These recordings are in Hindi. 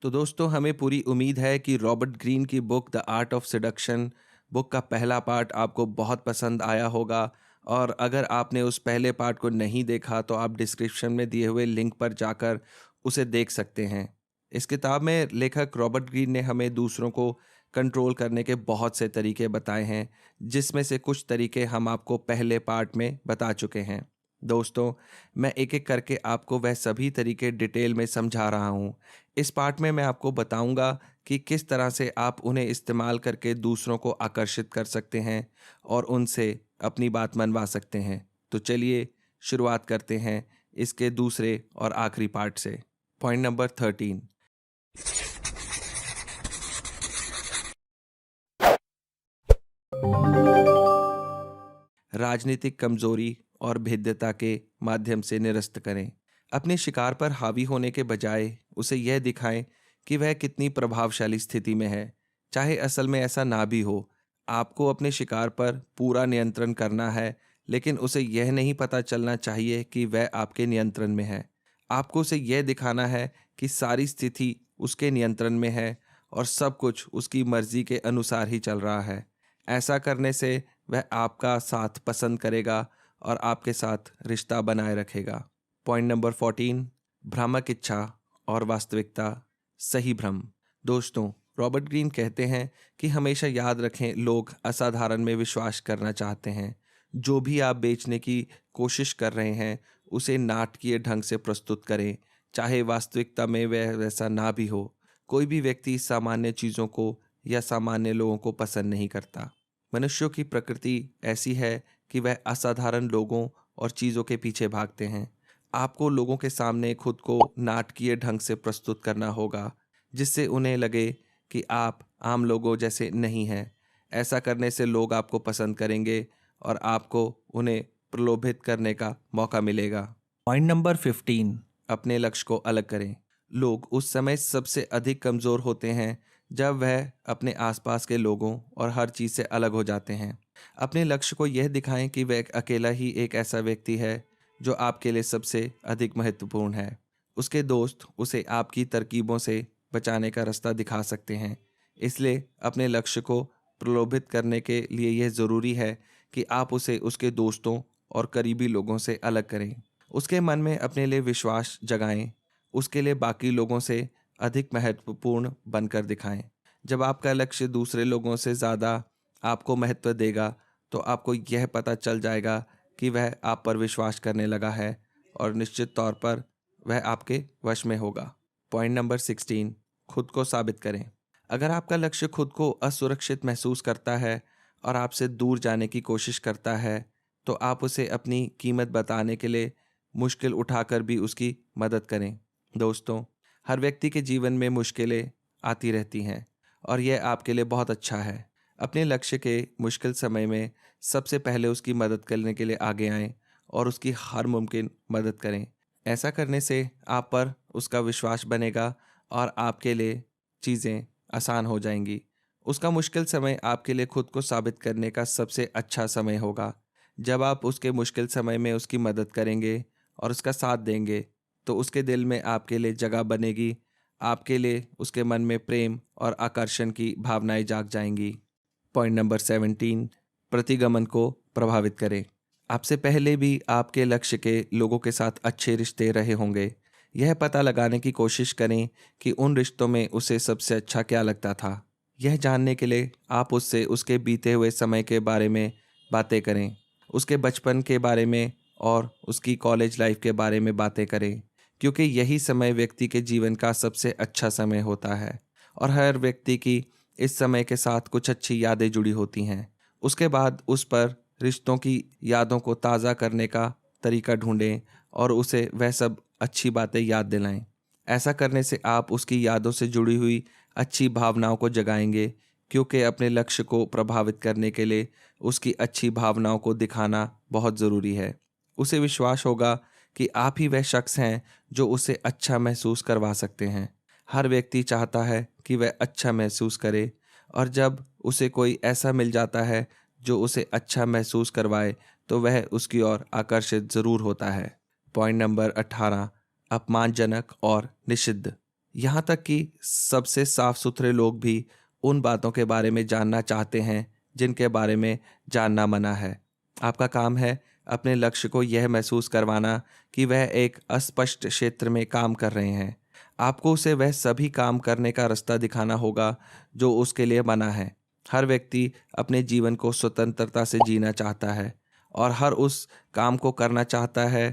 तो दोस्तों हमें पूरी उम्मीद है कि रॉबर्ट ग्रीन की book the art of seduction book का पहला पार्ट आपको बहुत पसंद आया होगा। और अगर आपने उस पहले पार्ट को नहीं देखा तो आप डिस्क्रिप्शन में दिए हुए लिंक पर जाकर उसे देख सकते हैं। इस किताब में लेखक रॉबर्ट ग्रीन ने हमें दूसरों को कंट्रोल करने के बहुत से तरीके बताए हैं, जिसमें से कुछ तरीके हम आपको पहले पार्ट में बता चुके हैं। दोस्तों, मैं एक एक करके आपको वह सभी तरीके डिटेल में समझा रहा हूँ। इस पार्ट में मैं आपको बताऊंगा कि किस तरह से आप उन्हें इस्तेमाल करके दूसरों को आकर्षित कर सकते हैं और उनसे अपनी बात मनवा सकते हैं। तो चलिए शुरुआत करते हैं इसके दूसरे और आखिरी पार्ट से। Point number 13। राजनीतिक कमजोरी और भेद्यता के माध्यम से निरस्त करें। अपने शिकार पर हावी होने के बजाय उसे यह दिखाएं कि वह कितनी प्रभावशाली स्थिति में है, चाहे असल में ऐसा ना भी हो। आपको अपने शिकार पर पूरा नियंत्रण करना है, लेकिन उसे यह नहीं पता चलना चाहिए कि वह आपके नियंत्रण में है। आपको उसे यह दिखाना है कि सारी स्थिति उसके नियंत्रण में है और सब कुछ उसकी मर्जी के अनुसार ही चल रहा है। ऐसा करने से वह आपका साथ पसंद करेगा और आपके साथ रिश्ता बनाए रखेगा। Point number 14। भ्रामक इच्छा और वास्तविकता, सही भ्रम। दोस्तों, रॉबर्ट ग्रीन कहते हैं कि हमेशा याद रखें, लोग असाधारण में विश्वास करना चाहते हैं। जो भी आप बेचने की कोशिश कर रहे हैं उसे नाटकीय ढंग से प्रस्तुत करें, चाहे वास्तविकता में वह वैसा ना भी हो। कोई भी व्यक्ति सामान्य चीज़ों को या सामान्य लोगों को पसंद नहीं करता। मनुष्यों की प्रकृति ऐसी है कि वह असाधारण लोगों और चीज़ों के पीछे भागते हैं। आपको लोगों के सामने खुद को नाटकीय ढंग से प्रस्तुत करना होगा, जिससे उन्हें लगे कि आप आम लोगों जैसे नहीं हैं। ऐसा करने से लोग आपको पसंद करेंगे और आपको उन्हें प्रलोभित करने का मौका मिलेगा। Point number 15। अपने लक्ष्य को अलग करें। लोग उस समय सबसे अधिक कमज़ोर होते हैं जब वह अपने आसपास के लोगों और हर चीज़ से अलग हो जाते हैं। अपने लक्ष्य को यह दिखाएं कि वह अकेला ही एक ऐसा व्यक्ति है जो आपके लिए सबसे अधिक महत्वपूर्ण है। उसके दोस्त उसे आपकी तरकीबों से बचाने का रास्ता दिखा सकते हैं। इसलिए अपने लक्ष्य को प्रलोभित करने के लिए यह ज़रूरी है कि आप उसे उसके दोस्तों और करीबी लोगों से अलग करें। उसके मन में अपने लिए विश्वास जगाएं, उसके लिए बाकी लोगों से अधिक महत्वपूर्ण बनकर दिखाएं। जब आपका लक्ष्य दूसरे लोगों से ज़्यादा आपको महत्व देगा, तो आपको यह पता चल जाएगा कि वह आप पर विश्वास करने लगा है और निश्चित तौर पर वह आपके वश में होगा। Point number 16। खुद को साबित करें। अगर आपका लक्ष्य खुद को असुरक्षित महसूस करता है और आपसे दूर जाने की कोशिश करता है, तो आप उसे अपनी कीमत बताने के लिए मुश्किल उठाकर भी उसकी मदद करें। दोस्तों, हर व्यक्ति के जीवन में मुश्किलें आती रहती हैं और यह आपके लिए बहुत अच्छा है। अपने लक्ष्य के मुश्किल समय में सबसे पहले उसकी मदद करने के लिए आगे आएं और उसकी हर मुमकिन मदद करें। ऐसा करने से आप पर उसका विश्वास बनेगा और आपके लिए चीज़ें आसान हो जाएंगी। उसका मुश्किल समय आपके लिए खुद को साबित करने का सबसे अच्छा समय होगा। जब आप उसके मुश्किल समय में उसकी मदद करेंगे और उसका साथ देंगे, तो उसके दिल में आपके लिए जगह बनेगी। आपके लिए उसके मन में प्रेम और आकर्षण की भावनाएं जाग जाएंगी। Point number 17। प्रतिगमन को प्रभावित करें। आपसे पहले भी आपके लक्ष्य के लोगों के साथ अच्छे रिश्ते रहे होंगे। यह पता लगाने की कोशिश करें कि उन रिश्तों में उसे सबसे अच्छा क्या लगता था। यह जानने के लिए आप उससे उसके बीते हुए समय के बारे में बातें करें, उसके बचपन के बारे में और उसकी कॉलेज लाइफ के बारे में बातें करें, क्योंकि यही समय व्यक्ति के जीवन का सबसे अच्छा समय होता है और हर व्यक्ति की इस समय के साथ कुछ अच्छी यादें जुड़ी होती हैं। उसके बाद उस पर रिश्तों की यादों को ताज़ा करने का तरीका ढूंढें और उसे वह सब अच्छी बातें याद दिलाएं। ऐसा करने से आप उसकी यादों से जुड़ी हुई अच्छी भावनाओं को जगाएंगे, क्योंकि अपने लक्ष्य को प्रभावित करने के लिए उसकी अच्छी भावनाओं को दिखाना बहुत ज़रूरी है। उसे विश्वास होगा कि आप ही वह शख्स हैं जो उसे अच्छा महसूस करवा सकते हैं। हर व्यक्ति चाहता है कि वह अच्छा महसूस करे, और जब उसे कोई ऐसा मिल जाता है जो उसे अच्छा महसूस करवाए, तो वह उसकी ओर आकर्षित ज़रूर होता है। Point number 18। अपमानजनक और निषिद्ध। यहाँ तक कि सबसे साफ सुथरे लोग भी उन बातों के बारे में जानना चाहते हैं जिनके बारे में जानना मना है। आपका काम है अपने लक्ष्य को यह महसूस करवाना कि वह एक अस्पष्ट क्षेत्र में काम कर रहे हैं। आपको उसे वह सभी काम करने का रास्ता दिखाना होगा जो उसके लिए मना है। हर व्यक्ति अपने जीवन को स्वतंत्रता से जीना चाहता है और हर उस काम को करना चाहता है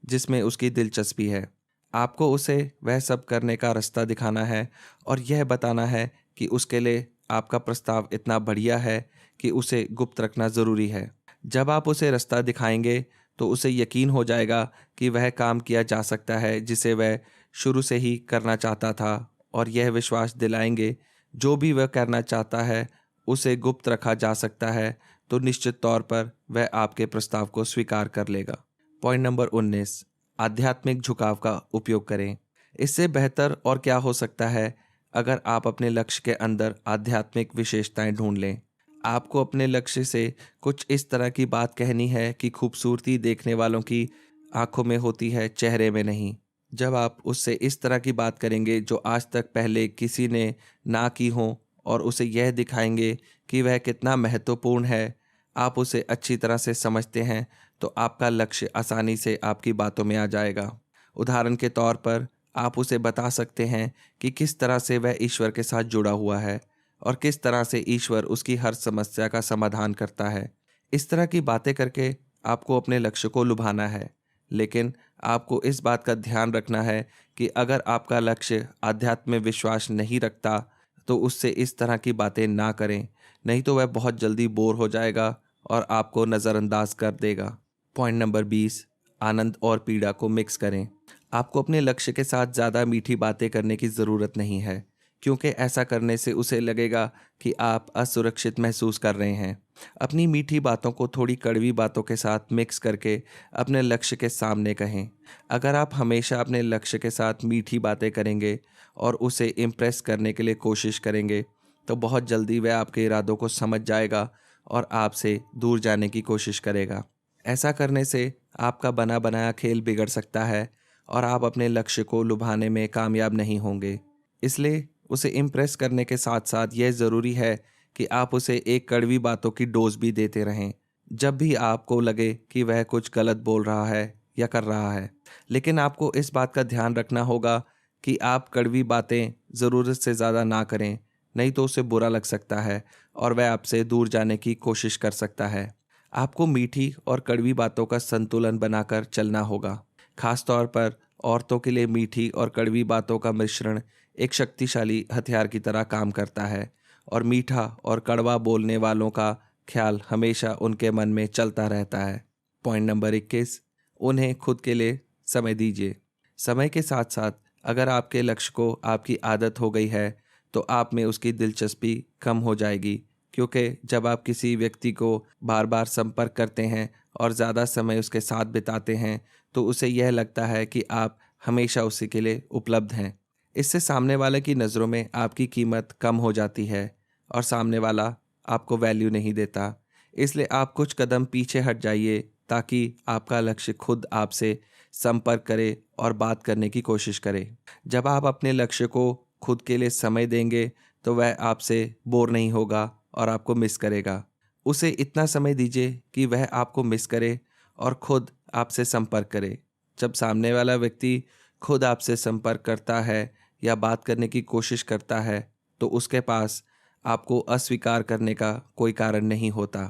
जिसमें उसकी दिलचस्पी है। आपको उसे वह सब करने का रास्ता दिखाना है और यह बताना है कि उसके लिए आपका प्रस्ताव इतना बढ़िया है कि उसे गुप्त रखना ज़रूरी है। जब आप उसे रास्ता दिखाएंगे तो उसे यकीन हो जाएगा कि वह काम किया जा सकता है जिसे वह शुरू से ही करना चाहता था, और यह विश्वास दिलाएंगे जो भी वह करना चाहता है उसे गुप्त रखा जा सकता है, तो निश्चित तौर पर वह आपके प्रस्ताव को स्वीकार कर लेगा। पॉइंट नंबर 19, आध्यात्मिक झुकाव का उपयोग करें। इससे बेहतर और क्या हो सकता है अगर आप अपने लक्ष्य के अंदर आध्यात्मिक विशेषताएं ढूंढ लें। आपको अपने लक्ष्य से कुछ इस तरह की बात कहनी है कि खूबसूरती देखने वालों की आंखों में होती है, चेहरे में नहीं। जब आप उससे इस तरह की बात करेंगे जो आज तक पहले किसी ने ना की हो, और उसे यह दिखाएंगे कि वह कितना महत्वपूर्ण है, आप उसे अच्छी तरह से समझते हैं, तो आपका लक्ष्य आसानी से आपकी बातों में आ जाएगा। उदाहरण के तौर पर आप उसे बता सकते हैं कि किस तरह से वह ईश्वर के साथ जुड़ा हुआ है और किस तरह से ईश्वर उसकी हर समस्या का समाधान करता है। इस तरह की बातें करके आपको अपने लक्ष्य को लुभाना है, लेकिन आपको इस बात का ध्यान रखना है कि अगर आपका लक्ष्य आध्यात्म में विश्वास नहीं रखता तो उससे इस तरह की बातें ना करें, नहीं तो वह बहुत जल्दी बोर हो जाएगा और आपको नज़रअंदाज कर देगा। पॉइंट नंबर 20, आनंद और पीड़ा को मिक्स करें। आपको अपने लक्ष्य के साथ ज़्यादा मीठी बातें करने की ज़रूरत नहीं है, क्योंकि ऐसा करने से उसे लगेगा कि आप असुरक्षित महसूस कर रहे हैं। अपनी मीठी बातों को थोड़ी कड़वी बातों के साथ मिक्स करके अपने लक्ष्य के सामने कहें। अगर आप हमेशा अपने लक्ष्य के साथ मीठी बातें करेंगे और उसे इम्प्रेस करने के लिए कोशिश करेंगे, तो बहुत जल्दी वह आपके इरादों को समझ जाएगा और आपसे दूर जाने की कोशिश करेगा। ऐसा करने से आपका बना बनाया खेल बिगड़ सकता है और आप अपने लक्ष्य को लुभाने में कामयाब नहीं होंगे। इसलिए उसे इम्प्रेस करने के साथ साथ यह ज़रूरी है कि आप उसे एक कड़वी बातों की डोज भी देते रहें जब भी आपको लगे कि वह कुछ गलत बोल रहा है या कर रहा है। लेकिन आपको इस बात का ध्यान रखना होगा कि आप कड़वी बातें ज़रूरत से ज़्यादा ना करें, नहीं तो उसे बुरा लग सकता है और वह आपसे दूर जाने की कोशिश कर सकता है। आपको मीठी और कड़वी बातों का संतुलन बनाकर चलना होगा। खास तौर पर औरतों के लिए मीठी और कड़वी बातों का मिश्रण एक शक्तिशाली हथियार की तरह काम करता है, और मीठा और कड़वा बोलने वालों का ख्याल हमेशा उनके मन में चलता रहता है। पॉइंट नंबर 21, उन्हें खुद के लिए समय दीजिए। समय के साथ साथ अगर आपके लक्ष्य को आपकी आदत हो गई है तो आप में उसकी दिलचस्पी कम हो जाएगी, क्योंकि जब आप किसी व्यक्ति को बार बार संपर्क करते हैं और ज़्यादा समय उसके साथ बिताते हैं तो उसे यह लगता है कि आप हमेशा उसी के लिए उपलब्ध हैं। इससे सामने वाले की नज़रों में आपकी कीमत कम हो जाती है और सामने वाला आपको वैल्यू नहीं देता। इसलिए आप कुछ कदम पीछे हट जाइए ताकि आपका लक्ष्य खुद आपसे संपर्क करे और बात करने की कोशिश करे। जब आप अपने लक्ष्य को खुद के लिए समय देंगे तो वह आपसे बोर नहीं होगा और आपको मिस करेगा। उसे इतना समय दीजिए कि वह आपको मिस करे और खुद आपसे संपर्क करे। जब सामने वाला व्यक्ति खुद आपसे संपर्क करता है या बात करने की कोशिश करता है तो उसके पास आपको अस्वीकार करने का कोई कारण नहीं होता।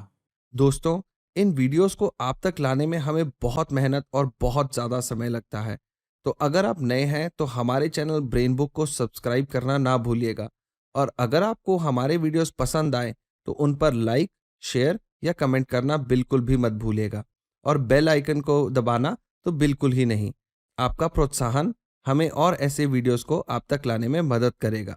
दोस्तों, इन वीडियोस को आप तक लाने में हमें बहुत मेहनत और बहुत ज़्यादा समय लगता है। तो अगर आप नए हैं तो हमारे चैनल ब्रेन बुक को सब्सक्राइब करना ना भूलिएगा, और अगर आपको हमारे वीडियोस पसंद आए तो उन पर लाइक, शेयर या कमेंट करना बिल्कुल भी मत भूलिएगा, और बेल आइकन को दबाना तो बिल्कुल ही नहीं। आपका प्रोत्साहन हमें और ऐसे वीडियोस को आप तक लाने में मदद करेगा।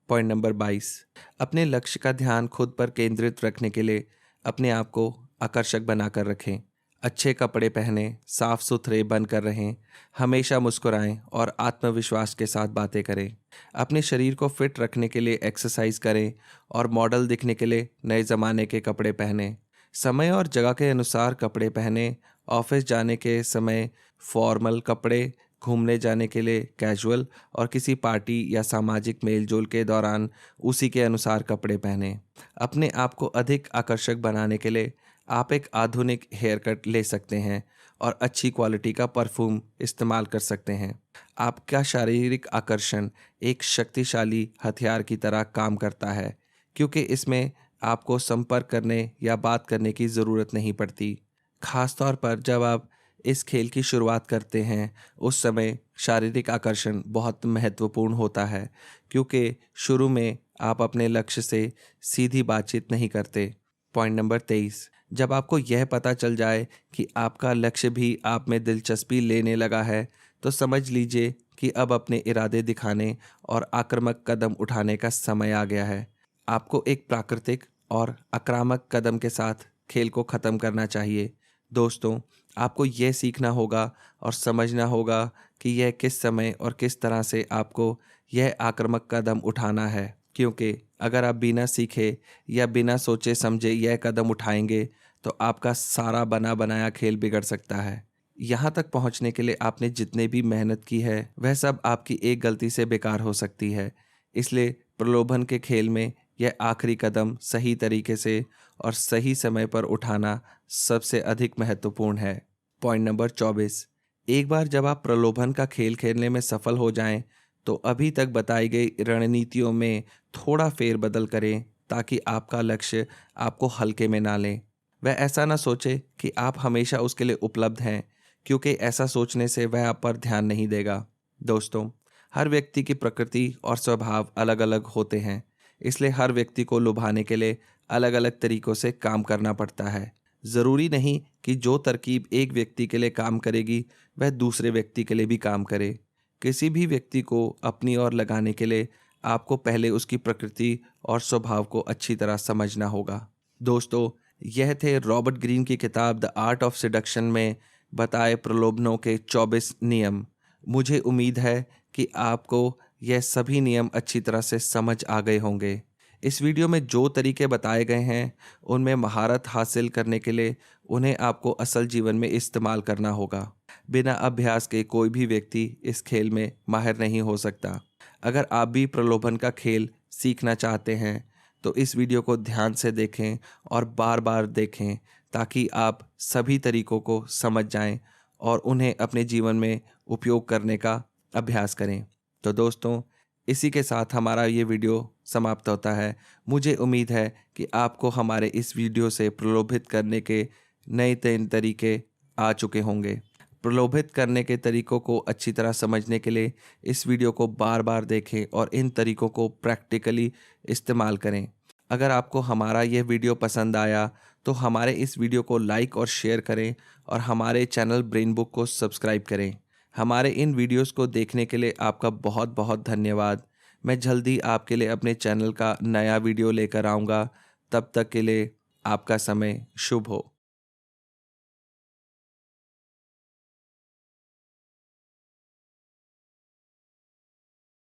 पॉइंट नंबर 22, अपने लक्ष्य का ध्यान खुद पर केंद्रित रखने के लिए अपने आप को आकर्षक बनाकर रखें। अच्छे कपड़े पहनें, साफ सुथरे बनकर रहें, हमेशा मुस्कुराएं और आत्मविश्वास के साथ बातें करें। अपने शरीर को फिट रखने के लिए एक्सरसाइज करें और मॉडल दिखने के लिए नए ज़माने के कपड़े पहनें। समय और जगह के अनुसार कपड़े पहनें। ऑफिस जाने के समय फॉर्मल कपड़े, घूमने जाने के लिए कैजुअल और किसी पार्टी या सामाजिक मेलजोल के दौरान उसी के अनुसार कपड़े पहनें। अपने आप को अधिक आकर्षक बनाने के लिए आप एक आधुनिक हेयर कट ले सकते हैं और अच्छी क्वालिटी का परफ्यूम इस्तेमाल कर सकते हैं। आपका शारीरिक आकर्षण एक शक्तिशाली हथियार की तरह काम करता है, क्योंकि इसमें आपको संपर्क करने या बात करने की ज़रूरत नहीं पड़ती। खासतौर पर जब आप इस खेल की शुरुआत करते हैं, उस समय शारीरिक आकर्षण बहुत महत्वपूर्ण होता है, क्योंकि शुरू में आप अपने लक्ष्य से सीधी बातचीत नहीं करते। पॉइंट नंबर 23, जब आपको यह पता चल जाए कि आपका लक्ष्य भी आप में दिलचस्पी लेने लगा है, तो समझ लीजिए कि अब अपने इरादे दिखाने और आक्रामक कदम उठाने का समय आ गया है। आपको एक प्राकृतिक और आक्रामक कदम के साथ खेल को ख़त्म करना चाहिए। दोस्तों, आपको यह सीखना होगा और समझना होगा कि यह किस समय और किस तरह से आपको यह आक्रामक कदम उठाना है, क्योंकि अगर आप बिना सीखे या बिना सोचे समझे यह कदम उठाएंगे तो आपका सारा बना बनाया खेल बिगड़ सकता है। यहाँ तक पहुँचने के लिए आपने जितने भी मेहनत की है, वह सब आपकी एक गलती से बेकार हो सकती है। इसलिए प्रलोभन के खेल में यह आखिरी कदम सही तरीके से और सही समय पर उठाना सबसे अधिक महत्वपूर्ण है। पॉइंट नंबर 24, एक बार जब आप प्रलोभन का खेल खेलने में सफल हो जाएं, तो अभी तक बताई गई रणनीतियों में थोड़ा फेरबदल करें, ताकि आपका लक्ष्य आपको हल्के में ना लें। वह ऐसा ना सोचे कि आप हमेशा उसके लिए उपलब्ध हैं, क्योंकि ऐसा सोचने से वह आप पर ध्यान नहीं देगा। दोस्तों, हर व्यक्ति की प्रकृति और स्वभाव अलग अलग होते हैं, इसलिए हर व्यक्ति को लुभाने के लिए अलग अलग तरीकों से काम करना पड़ता है। ज़रूरी नहीं कि जो तरकीब एक व्यक्ति के लिए काम करेगी वह दूसरे व्यक्ति के लिए भी काम करे। किसी भी व्यक्ति को अपनी ओर लगाने के लिए आपको पहले उसकी प्रकृति और स्वभाव को अच्छी तरह समझना होगा। दोस्तों, यह थे रॉबर्ट ग्रीन की किताब द आर्ट ऑफ सेडक्शन में बताए प्रलोभनों के 24 नियम। मुझे उम्मीद है कि आपको यह सभी नियम अच्छी तरह से समझ आ गए होंगे। इस वीडियो में जो तरीके बताए गए हैं, उनमें महारत हासिल करने के लिए उन्हें आपको असल जीवन में इस्तेमाल करना होगा। बिना अभ्यास के कोई भी व्यक्ति इस खेल में माहिर नहीं हो सकता। अगर आप भी प्रलोभन का खेल सीखना चाहते हैं, तो इस वीडियो को ध्यान से देखें और बार बार देखें, ताकि आप सभी तरीकों को समझ जाएं और उन्हें अपने जीवन में उपयोग करने का अभ्यास करें। तो दोस्तों, इसी के साथ हमारा ये वीडियो समाप्त होता है। मुझे उम्मीद है कि आपको हमारे इस वीडियो से प्रलोभित करने के नए तरीके आ चुके होंगे। प्रलोभित करने के तरीकों को अच्छी तरह समझने के लिए इस वीडियो को बार बार देखें और इन तरीकों को प्रैक्टिकली इस्तेमाल करें। अगर आपको हमारा यह वीडियो पसंद आया तो हमारे इस वीडियो को लाइक और शेयर करें और हमारे चैनल ब्रेन बुक को सब्सक्राइब करें। हमारे इन वीडियोस को देखने के लिए आपका बहुत बहुत धन्यवाद। मैं जल्दी आपके लिए अपने चैनल का नया वीडियो लेकर आऊँगा। तब तक के लिए आपका समय शुभ हो।